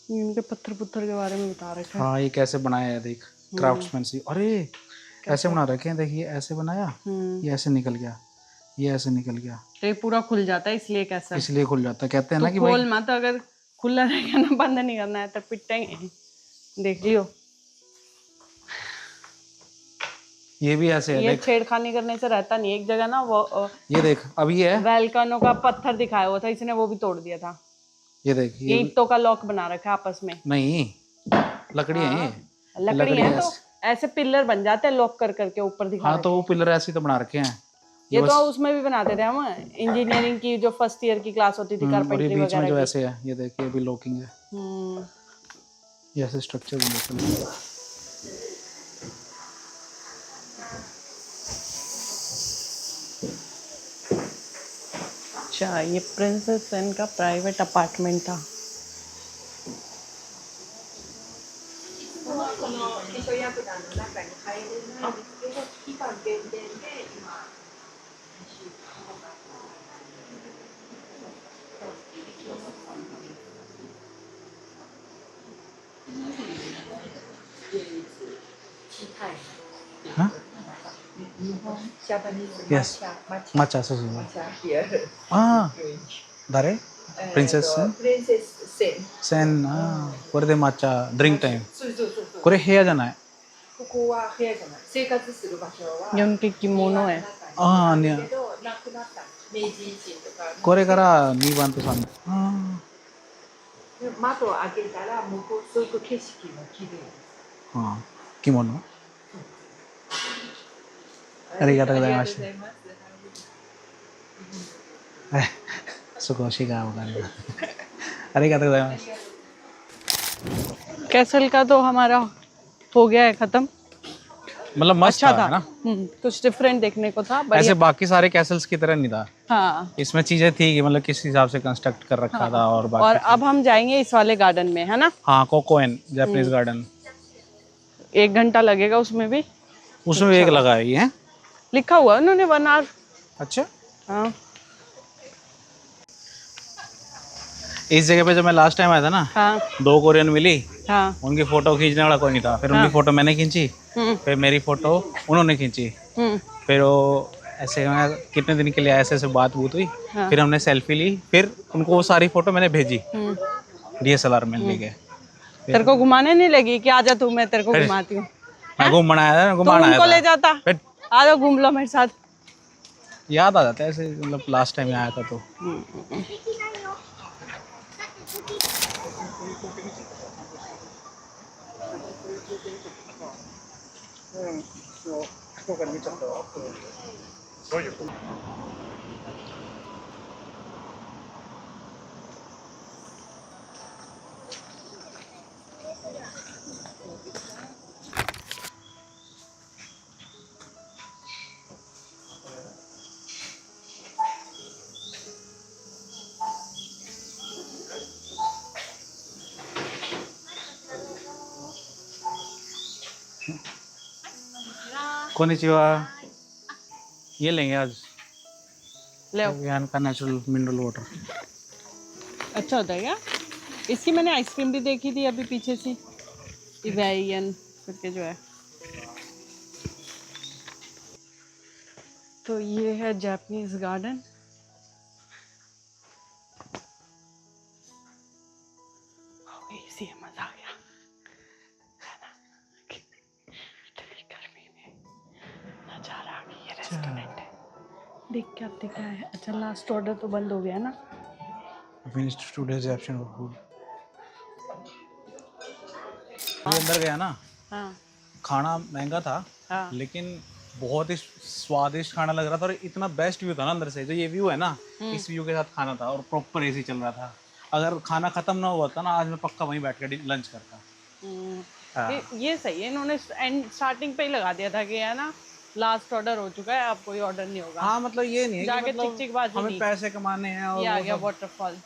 Speaker 1: इनके पत्थर पुत्थर के बारे में बता रखे हैं।
Speaker 2: हाँ, ये कैसे बनाया है देख, क्राफ्ट्समैनशिप। अरे ऐसे बना रखे हैं, देखिए ऐसे बनाया, ये ऐसे निकल गया, ये ऐसे निकल गया,
Speaker 1: तो ये पूरा खुल जाता है, इसलिए कैसा
Speaker 2: इसलिए खुल जाता है। कहते हैं ना कि
Speaker 1: खोल मत, अगर खुला रहेगा ना, बंद नहीं करना है तो पिटेंगे। देख लियो,
Speaker 2: ये भी ऐसे है।
Speaker 1: ये छेड़खानी करने से रहता नहीं एक जगह ना। वो
Speaker 2: ये देख, अब ये है,
Speaker 1: वैल्कानो का पत्थर दिखाया हुआ था, इसने वो भी तोड़ दिया था।
Speaker 2: ये देख,
Speaker 1: ये ईंटों का लॉक बना रखा है आपस में।
Speaker 2: नहीं, लकड़ी है ये,
Speaker 1: लकड़ी है तो ऐसे पिलर बन जाते हैं लॉक कर करके ऊपर दिखा।
Speaker 2: हाँ, तो वो पिलर ऐसे तो बना रखे हैं।
Speaker 1: ये तो उसमें भी बनाते थे हम, इंजीनियरिंग की जो फर्स्ट ईयर की क्लास होती थी, कारपेंटरी वगैरह।
Speaker 2: बीच में जो ऐसे है, ये देखिए, अभी लॉकिंग है, ये ऐसे स्ट्रक्चर बन जाता है।
Speaker 1: अच्छा, ये प्रिंसेस सेन का प्राइवेट अपार्टमेंट था।
Speaker 2: हाँ? Yes. Matcha susu. Ah,誰? Princess Sen?
Speaker 4: Princess Sen.
Speaker 2: Sen. Ah, これで抹茶 drink time. これ部屋じゃない。
Speaker 4: ここは部屋じゃない。生活する場所は。
Speaker 1: ये उनके किमोनो है।
Speaker 2: ああ、ね。
Speaker 4: けどなくなった明治維新とか。
Speaker 2: これから2番と3番。あ
Speaker 4: 窓を開けたら向こうすごく景色が綺麗です。
Speaker 2: あ、着物。ありがとうございました。少しがわかります。ありがとうございます。
Speaker 1: कैसल का तो हमारा हो गया है खत्म।
Speaker 2: मतलब मस्त
Speaker 1: अच्छा
Speaker 2: था
Speaker 1: था
Speaker 2: ना,
Speaker 1: कुछ डिफरेंट देखने को था।
Speaker 2: ऐसे बाकी सारे कैसल्स की तरह नहीं था।
Speaker 1: हाँ,
Speaker 2: इसमें चीजें थी कि मतलब किस हिसाब से कंस्ट्रक्ट कर रखा था। और बाकी
Speaker 1: और अब हम जाएंगे इस वाले गार्डन में, है ना।
Speaker 2: हाँ, कोकोएन जापानीज गार्डन,
Speaker 1: 1 घंटा लगेगा उसमें भी।
Speaker 2: उसमें भी एक लगा है ये,
Speaker 1: लिखा हुआ उन्होंने 1 आवर।
Speaker 2: अच्छा।
Speaker 1: हाँ,
Speaker 2: इस जगह पे जब मैं लास्ट टाइम आया था ना,
Speaker 1: हाँ,
Speaker 2: 2 कोरियन मिली,
Speaker 1: हाँ,
Speaker 2: उनकी फोटो खींचने वाला कोई नहीं था। फिर उनकी फोटो मैंने खींची, फिर मेरी फोटो उन्होंने खींची, फिर वो ऐसे कितने दिन के लिए ऐसे ऐसे बात हुई। फिर हमने सेल्फी ली, फिर उनको वो सारी फोटो मैंने भेजी DSLR में लेके।
Speaker 1: तेरे को घुमाने नहीं लगी कि आजा तू, मैं तेरे को घुमाती हूँ।
Speaker 2: मैं घूमने आया था,
Speaker 1: तो
Speaker 2: घुमाना
Speaker 1: उनको
Speaker 2: आया
Speaker 1: ले
Speaker 2: था।
Speaker 1: जाता।
Speaker 2: बट
Speaker 1: आ जाओ घूम लो मेरे साथ।
Speaker 2: याद आ जाता है ऐसे, मतलब लास्ट टाइम आया था तो। कोनिचिवा, ये लेंगे आज
Speaker 1: ले आओ।
Speaker 2: यहाँ का नेचुरल मिनरल वाटर।
Speaker 1: अच्छा होता है क्या? इसकी मैंने आइसक्रीम भी देखी थी अभी पीछे से, इवैयन करके जो है। तो ये है जापानीज गार्डन। इसी में मजा आ गया है ना? इतनी गर्मी में नजारा आ गया। ये रेस्टोरेंट है, देख के आप दिखा है। अच्छा लास्ट ऑर्डर तो बंद हो गया ना?
Speaker 2: Finished today's option of food. ये अंदर गया ना,
Speaker 1: हाँ
Speaker 2: खाना महंगा था
Speaker 1: हाँ।
Speaker 2: लेकिन बहुत ही स्वादिष्ट खाना लग रहा था, और इतना बेस्ट व्यू था ना अंदर से। जो ये व्यू है ना, इस व्यू के साथ खाना था और प्रॉपर एसी चल रहा था। अगर खाना खत्म ना हुआ था ना, आज मैं पक्का वहीं बैठ कर लंच करता। हाँ।
Speaker 1: ये सही है, इन्होंने स्टार्टिंग पे ही लगा दिया था कि है ना लास्ट ऑर्डर हो चुका है, अब कोई ऑर्डर नहीं होगा।
Speaker 2: हाँ मतलब ये नहीं है
Speaker 1: जाके
Speaker 2: कि मतलब
Speaker 1: चिक-चिकबाजी
Speaker 2: हमें
Speaker 1: नहीं।
Speaker 2: पैसे कमाने हैं और
Speaker 1: ये आ
Speaker 2: वो
Speaker 1: गया
Speaker 2: सब।
Speaker 1: वाटरफॉल।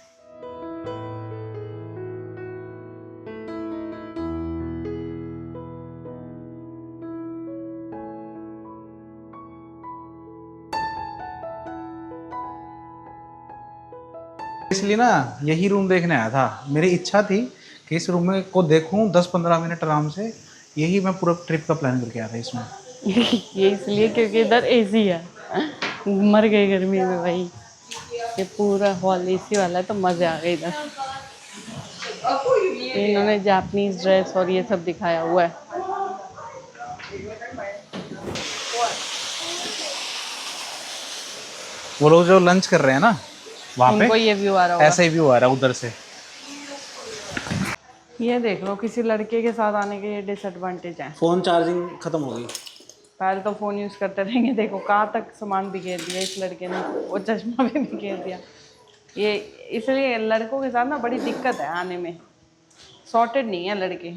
Speaker 2: इसलिए ना यही रूम देखने आया था। मेरी इच्छा थी कि इस रूम में को देखूं 10-15 मिनट आराम से। यही मैं पूरा ट्रिप का प्लान करके आया था इसमें।
Speaker 1: ये इसलिए क्योंकि इधर एसी है। मर गए गर्मी में भाई। ये पूरा हॉल एसी वाला है तो मजे आ गए इधर। इन्होंने जापानीज ड्रेस और ये सब दिखाया हुआ है।
Speaker 2: वो लोग जो लंच कर रहे हैं ना वहाँ
Speaker 1: उनको
Speaker 2: पे,
Speaker 1: ये व्यू आ रहा होगा।
Speaker 2: ऐसा ही व्यू आ रहा है उधर से।
Speaker 1: ये देख लो, किसी लड़के के साथ आने के ये डिसएडवांटेज है।
Speaker 2: फ़ोन चार्जिंग खत्म हो गई।
Speaker 1: पहले तो फ़ोन यूज़ करते रहेंगे। देखो कहाँ तक सामान बिखेर दिया इस लड़के ने, वो चश्मा भी बिखेर दिया। ये इसलिए लड़कों के साथ ना बड़ी दिक्कत है आने में। सॉर्टेड नहीं है लड़के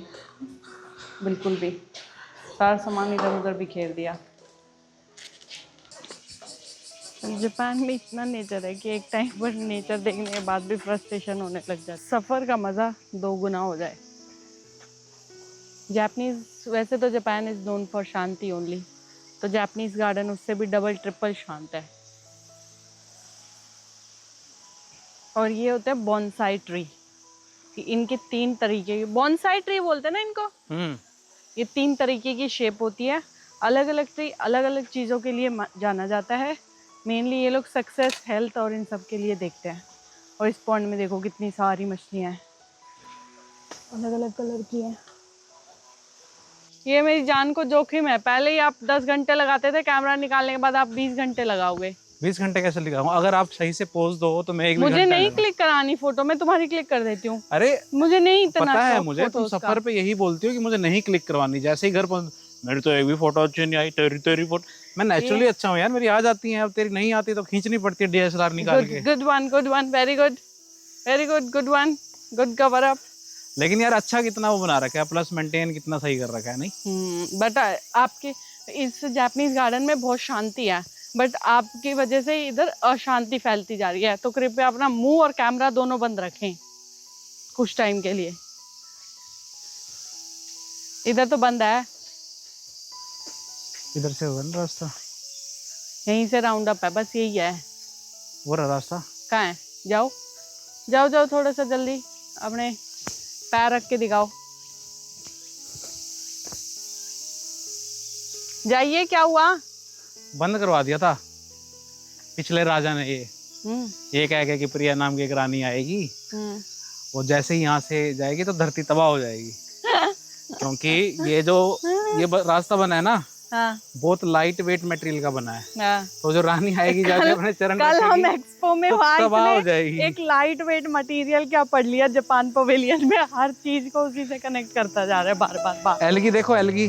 Speaker 1: बिल्कुल भी। सारा सामान इधर उधर बिखेर दिया। जापान में इतना नेचर है कि एक टाइम पर नेचर देखने के बाद भी फ्रस्ट्रेशन होने लग जाता है। सफ़र का मज़ा 2 गुना हो जाए। जापानीज, वैसे तो Japan is known for Shanti only, तो जापानीज गार्डन उससे भी डबल ट्रिपल शांत है। और ये होता है बॉन्साई ट्री। इनके 3 तरीके के बॉन्साई ट्री बोलते हैं ना इनको। ये 3 तरीके की शेप होती है। अलग अलग ट्री अलग अलग चीज़ों के लिए जाना जाता है। मेनली ये लोग सक्सेस, हेल्थ और इन सब के लिए देखते हैं। और इस पॉन्ड में देखो कितनी सारी मछलियाँ हैं, अलग अलग कलर की हैं। ये मेरी जान को जोखिम है। पहले ही आप 10 घंटे लगाते थे, कैमरा निकालने के बाद आप 20 घंटे लगाओगे।
Speaker 2: 20 घंटे कैसे लगाऊं? अगर आप सही से पोज दो तो मैं 1 भी
Speaker 1: मुझे
Speaker 2: घंटा
Speaker 1: नहीं
Speaker 2: लगा।
Speaker 1: क्लिक करानी फोटो, मैं तुम्हारी क्लिक कर देती हूँ।
Speaker 2: अरे
Speaker 1: मुझे नहीं इतना
Speaker 2: पता है
Speaker 1: शौक
Speaker 2: मुझे, तुम
Speaker 1: फोटोज
Speaker 2: सफर
Speaker 1: का।
Speaker 2: पे यही बोलती हो कि मुझे नहीं क्लिक करवानी। जैसे ही घर पहुंच, मेरी तो एक भी फोटो अच्छी नहीं आई, तेरी तेरी फोटो। मैं नेचुरली अच्छा हूँ यार, मेरी आ जाती है। अब तेरी नहीं आती तो खींचनी पड़ती है DSLR निकाल के।
Speaker 1: Good one, very good, good one, good cover up.
Speaker 2: लेकिन यार अच्छा कितना वो बना रखा है, प्लस मेंटेन कितना सही कर रखा है। नहीं
Speaker 1: बट आपके इस जापानीज गार्डन में बहुत शांति है, बट आपकी वजह से इधर अशांति फैलती जा रही है। तो कृपया अपना मुंह और कैमरा दोनों बंद रखें कुछ टाइम के लिए। इधर तो बंद है,
Speaker 2: इधर से होगा ना रास्ता,
Speaker 1: यहीं से राउंड अप है, बस यही है।
Speaker 2: वो रहा रास्ता।
Speaker 1: कहाँ है? जाओ जाओ जाओ, थोड़ा सा जल्दी अपने पैर रख के दिखाओ। जाइए, क्या हुआ?
Speaker 2: बंद करवा दिया था पिछले राजा ने। ये कह के कि प्रिया नाम की एक रानी आएगी, वो जैसे ही यहाँ से जाएगी तो धरती तबाह हो जाएगी। क्योंकि ये जो ये रास्ता बना है ना,
Speaker 1: हाँ
Speaker 2: बहुत लाइट वेट मटेरियल का बना है।
Speaker 1: हाँ।
Speaker 2: तो जो रानी आएगी जाके अपने चरण
Speaker 1: कल हम
Speaker 2: रखेगी,
Speaker 1: एक्सपो में
Speaker 2: तो
Speaker 1: वहाँ
Speaker 2: तबाह हो
Speaker 1: इतने
Speaker 2: जाएगी।
Speaker 1: एक लाइट वेट मटेरियल क्या पढ़ लिया जापान पवेलियन में, हर चीज को उसी से कनेक्ट करता जा रहा है बार बार बार।
Speaker 2: एलगी देखो, एलगी